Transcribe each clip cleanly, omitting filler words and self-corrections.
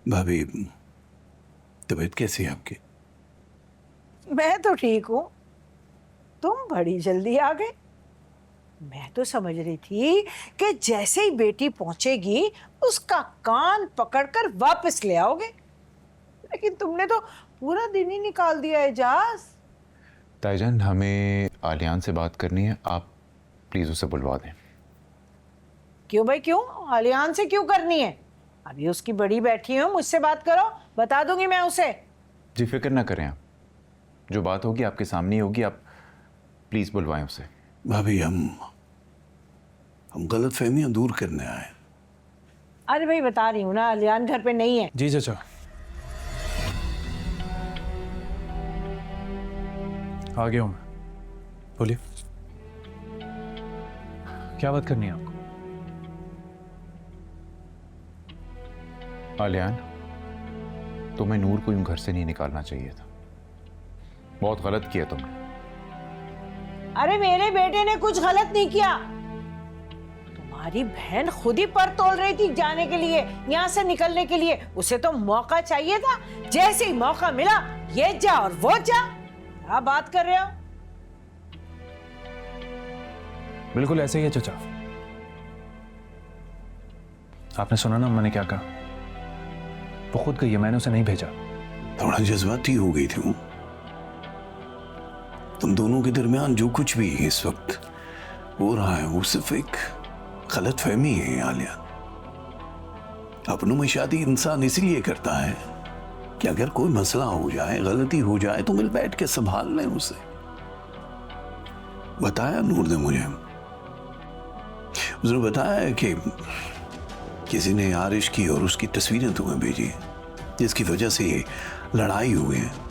भाभी, तबीयत कैसी है आपकी? मैं तो ठीक हूँ। तुम बड़ी जल्दी आ गए। मैं तो समझ रही थी कि जैसे ही बेटी पहुंचेगी उसका कान पकड़कर वापस ले आओगे, लेकिन तुमने तो पूरा दिन ही निकाल दिया एजाज। ताईजान, हमें आलियान से बात करनी है, आप प्लीज उसे बुलवा दें। क्यों भाई क्यों? आलियान से क्यों करनी है? अभी उसकी बड़ी बैठी हूँ, मुझसे बात करो, बता दूंगी मैं उसे। जी फिक्र ना करें आप, जो बात होगी आपके सामने ही होगी, आप प्लीज बुलवाएं उसे। भाभी, हम गलत फहमियां दूर करने आए। अरे भाई बता रही हूँ ना, आलियान घर पे नहीं है। जी चाचा, आ गया हूँ मैं। बोलिए, क्या बात करनी है आपको? आलियान, तुम्हें नूर को यूं घर से नहीं निकालना चाहिए था, बहुत गलत किया तुमने। अरे मेरे बेटे ने कुछ गलत नहीं किया। तुम्हारी बहन खुद ही पर तोल रही थी जाने के लिए, यहाँ से निकलने के लिए। उसे तो मौका चाहिए था, जैसे ही मौका मिला ये जा और वो जा। क्या बात कर रहे हो? बिल्कुल ऐसे ही है चाचा। आपने सुना ना अम्मा ने क्या कहा? वो खुद गई है, मैंने उसे नहीं भेजा। थोड़ा जज्बाती हो गई थी वो। तुम दोनों के दरमियान जो कुछ भी इस वक्त हो रहा है वो सिर्फ एक गलत फहमी है आलिया। अपनों में शादी इंसान इसलिए करता है कि अगर कोई मसला हो जाए, गलती हो जाए तो मिल बैठ के संभाल लें उसे। बताया नूर ने मुझे, उसने बताया कि किसी ने आरिश की और उसकी तस्वीरें तुम्हें भेजी, जिसकी वजह से ये लड़ाई हुई है।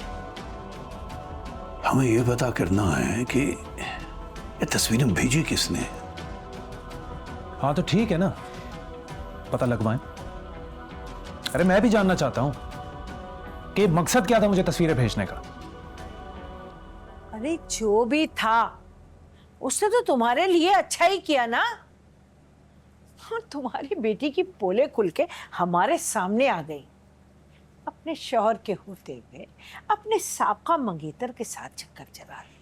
हमें यह पता करना है कि ये तस्वीरें भेजी किसने। हाँ तो ठीक है ना, पता लगवाएं। अरे मैं भी जानना चाहता हूं कि मकसद क्या था मुझे तस्वीरें भेजने का। अरे जो भी था उसने तो तुम्हारे लिए अच्छा ही किया ना। और तुम्हारी बेटी की पोले खुल के हमारे सामने आ गई, अपने शौहर के होते हुए अपने साबका मंगेतर के साथ चक्कर चला रही।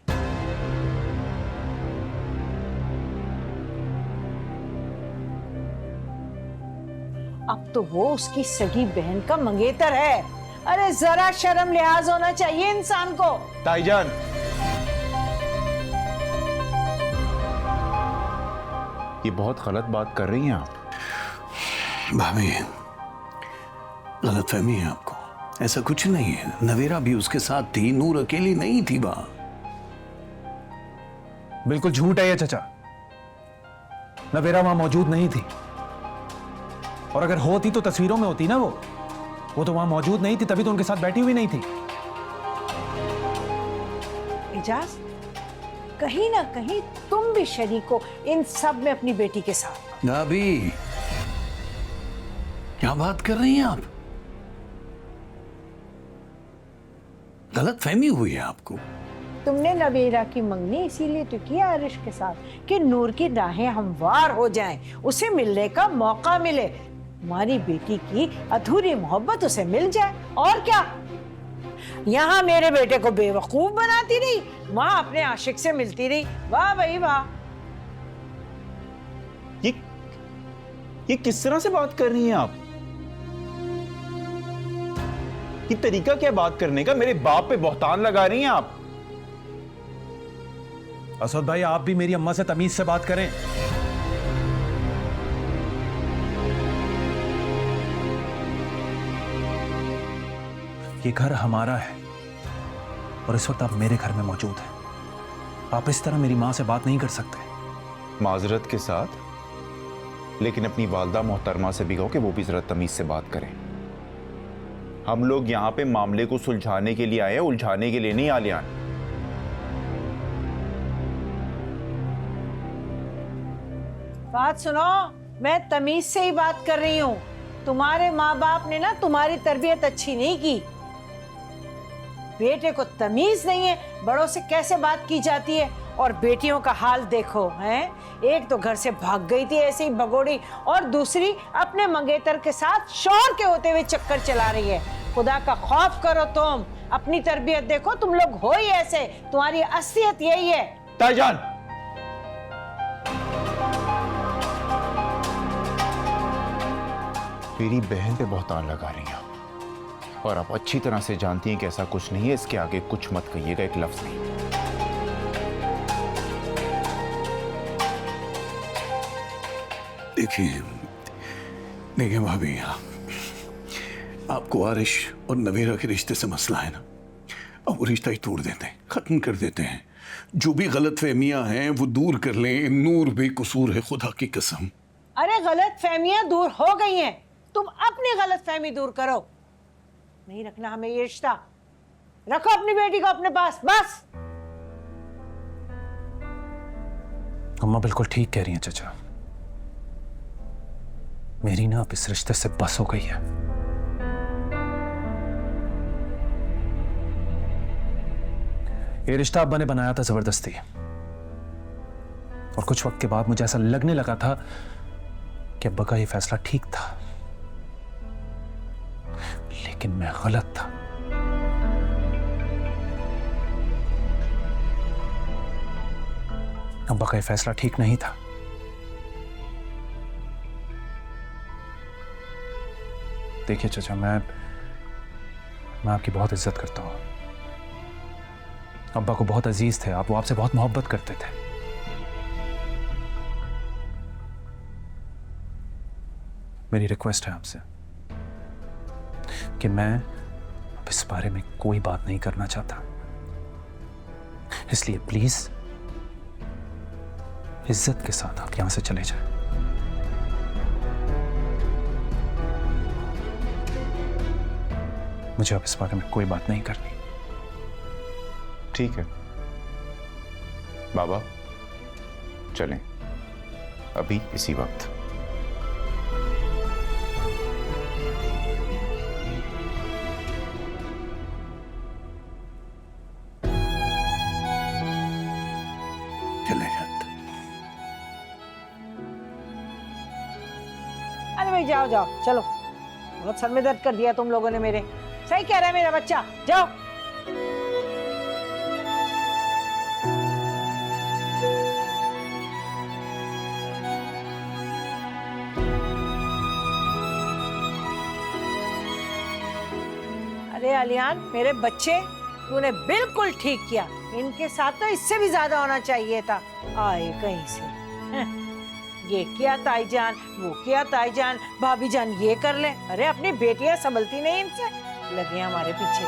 अब तो वो उसकी सगी बहन का मंगेतर है। अरे जरा शर्म लिहाज होना चाहिए इंसान को। ताईजान, ये बहुत गलत बात कर रही हैं आप। भाभी, गलतफहमी है आपको, ऐसा कुछ नहीं है। नवेरा भी उसके साथ थी, नूर अकेली नहीं थी वहां। बिल्कुल झूठ है ये चाचा, नवेरा वहां मौजूद नहीं थी। और अगर होती तो तस्वीरों में होती ना। वो तो वहां मौजूद नहीं थी, तभी तो उनके साथ बैठी हुई नहीं थी। एजाज, कहीं ना कहीं तुम भी शरीक हो इन सब में अपनी बेटी के साथ। भाभी, क्या बात कर रही हैं आप? गलतफहमी हुई है आपको। तुमने नवेरा की मंगनी इसीलिए तो की आरिश के साथ कि नूर की राहें हमवार हो जाएं, उसे मिलने का मौका मिले, तुम्हारी बेटी की अधूरी मोहब्बत उसे मिल जाए। और क्या, यहाँ मेरे बेटे को बेवकूफ बनाती रही, वहां अपने आशिक से मिलती रही। वाह भाई वाह। ये किस तरह से बात कर रही हैं आप? ये तरीका क्या बात करने का? मेरे बाप पे बहतान लगा रही हैं आप। असद भाई, आप भी मेरी अम्मा से तमीज से बात करें। ये घर हमारा है और इस वक्त आप मेरे घर में मौजूद हैं। आप इस तरह मेरी मां से बात नहीं कर सकते। माजरत के साथ, लेकिन अपनी वालदा मोहतरमा से भी कहो कि वो भी जरा तमीज से बात करें। हम लोग यहाँ पे मामले को सुलझाने के लिए आए हैं, उलझाने के लिए नहीं। आलियान, बात सुनो, मैं तमीज से ही बात कर रही हूँ। तुम्हारे माँ बाप ने ना तुम्हारी तरबियत अच्छी नहीं की। बेटे को तमीज नहीं है बड़ों से कैसे बात की जाती है, और बेटियों का हाल देखो हैं। एक तो घर से भाग गई थी ऐसे ही भगोड़ी, और दूसरी अपने मंगेतर के साथ शौहर के होते हुए चक्कर चला रही है। खुदा का खौफ करो तुम, अपनी तरबियत देखो, तुम लोग हो ही ऐसे, तुम्हारी असलियत यही है। ताईजान, मेरी बहन पे बहुतान लगा रही हैं और आप अच्छी तरह से जानती हैं कि ऐसा कुछ नहीं है। इसके आगे कुछ मत कहिएगा, एक लफ्ज नहीं। देखिए भाभी, आपको आरिश और नवेरा के रिश्ते से मसला है ना, अब वो रिश्ता ही तोड़ देते हैं, खत्म कर देते हैं। जो भी गलत फहमियां हैं वो दूर कर लें। नूर बेकसूर है, खुदा की कसम। अरे गलत फहमियां दूर हो गई हैं, तुम अपनी गलत फहमी दूर करो। नहीं रखना हमें ये रिश्ता, रखो अपनी बेटी को अपने पास बस। अम्मा बिल्कुल ठीक कह रही हैं चाचा, मेरी ना अब इस रिश्ते से बस हो गई है। ये रिश्ता अब्बा ने बनाया था जबरदस्ती, और कुछ वक्त के बाद मुझे ऐसा लगने लगा था कि अब्बा का ये फैसला ठीक था, लेकिन मैं गलत था। अब्बा का ये फैसला ठीक नहीं था। देखिए चाचा, मैं आपकी बहुत इज्जत करता हूं। अब्बा को बहुत अजीज थे आप, वो आपसे बहुत मोहब्बत करते थे। मेरी रिक्वेस्ट है आपसे कि मैं अब इस बारे में कोई बात नहीं करना चाहता, इसलिए प्लीज इज्जत के साथ आप यहां से चले जाएं। मुझे अब इस बारे में कोई बात नहीं करनी। ठीक है बाबा, चलें अभी इसी वक्त। चले जाते। अरे भाई जाओ जाओ, चलो, बहुत सर में दर्द कर दिया तुम लोगों ने मेरे। सही कह रहा है मेरा बच्चा, जाओ। अरे अलियान मेरे बच्चे, तूने बिल्कुल ठीक किया। इनके साथ तो इससे भी ज्यादा होना चाहिए था। आए कहीं से, ये किया ताईजान, वो किया ताईजान, भाभी जान ये कर ले। अरे अपनी बेटियां संभलती नहीं इनसे, लगे हमारे पीछे।